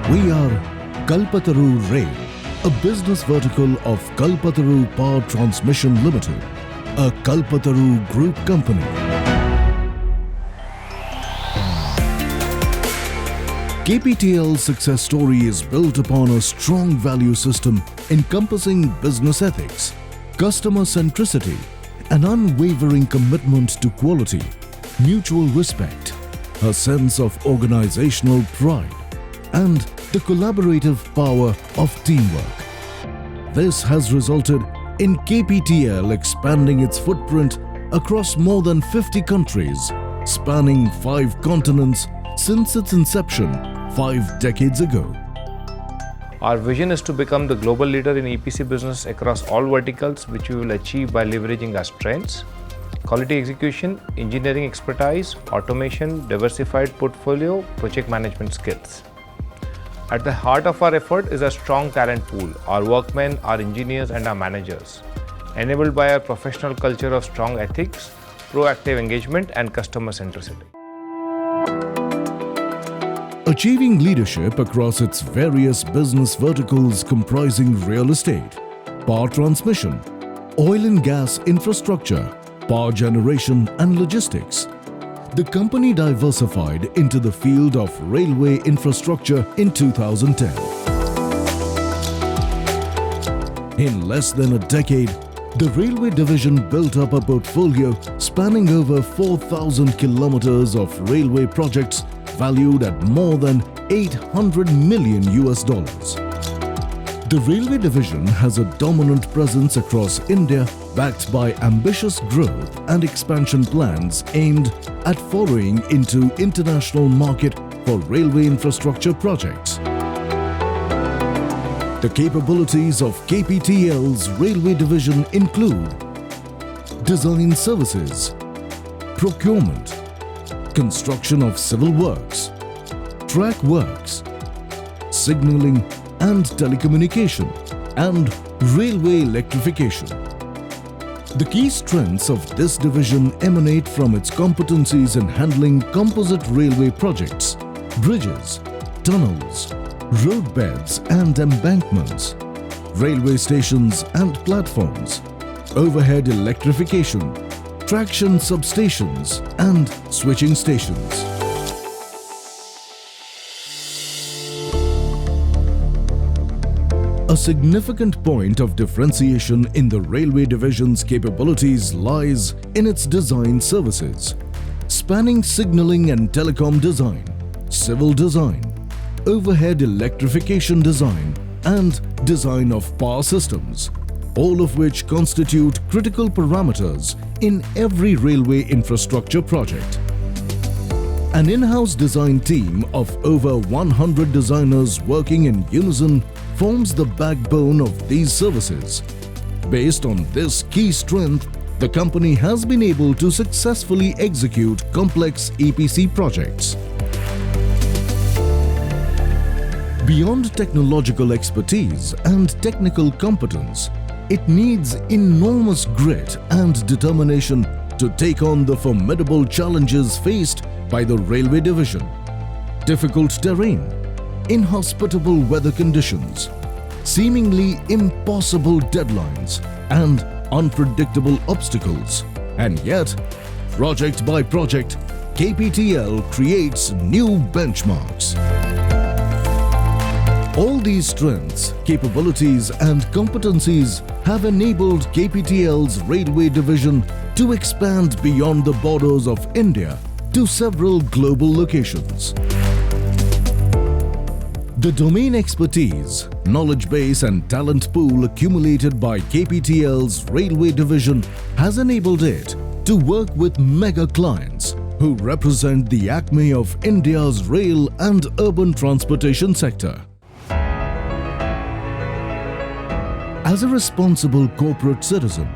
We are Kalpataru Rail, a business vertical of Kalpataru Power Transmission Limited, a Kalpataru Group company. KPTL's success story is built upon a strong value system encompassing business ethics, customer centricity, an unwavering commitment to quality, mutual respect, a sense of organizational pride, and the collaborative power of teamwork. This has resulted in KPTL expanding its footprint across more than 50 countries, spanning 5 continents since its inception 5 decades ago. Our vision is to become the global leader in EPC business across all verticals, which we will achieve by leveraging our strengths: quality execution, engineering expertise, automation, diversified portfolio, project management skills. At the heart of our effort is a strong talent pool, our workmen, our engineers and our managers, enabled by our professional culture of strong ethics, proactive engagement and customer centricity. Achieving leadership across its various business verticals comprising real estate, power transmission, oil and gas infrastructure, power generation and logistics, the company diversified into the field of railway infrastructure in 2010. In less than a decade, the railway division built up a portfolio spanning over 4,000 kilometers of railway projects valued at more than $800 million. The railway division has a dominant presence across India, backed by ambitious growth and expansion plans aimed at foraying into international market for railway infrastructure projects. The capabilities of KPTL's railway division include design services, procurement, construction of civil works, track works, signalling and telecommunication, and railway electrification. The key strengths of this division emanate from its competencies in handling composite railway projects, bridges, tunnels, roadbeds and embankments, railway stations and platforms, overhead electrification, traction substations and switching stations. A significant point of differentiation in the railway division's capabilities lies in its design services, spanning signalling and telecom design, civil design, overhead electrification design, and design of power systems, all of which constitute critical parameters in every railway infrastructure project. An in-house design team of over 100 designers working in unison forms the backbone of these services. Based on this key strength, the company has been able to successfully execute complex EPC projects. Beyond technological expertise and technical competence, it needs enormous grit and determination to take on the formidable challenges faced by the railway division. Difficult terrain, inhospitable weather conditions, seemingly impossible deadlines, and unpredictable obstacles. And yet, project by project, KPTL creates new benchmarks. All these strengths, capabilities and competencies have enabled KPTL's railway division to expand beyond the borders of India to several global locations. The domain expertise, knowledge base and talent pool accumulated by KPTL's railway division has enabled it to work with mega clients who represent the acme of India's rail and urban transportation sector. As a responsible corporate citizen,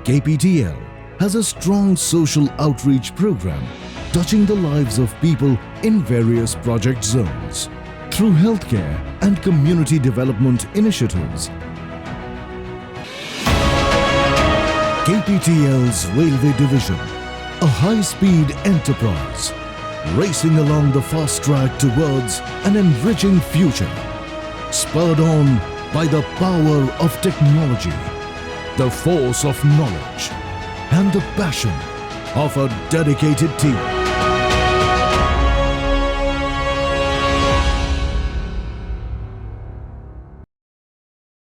KPTL has a strong social outreach program touching the lives of people in various project zones through healthcare and community development initiatives. KPTL's Railway Division, a high-speed enterprise, racing along the fast track towards an enriching future, spurred on by the power of technology, the force of knowledge, and the passion of a dedicated team.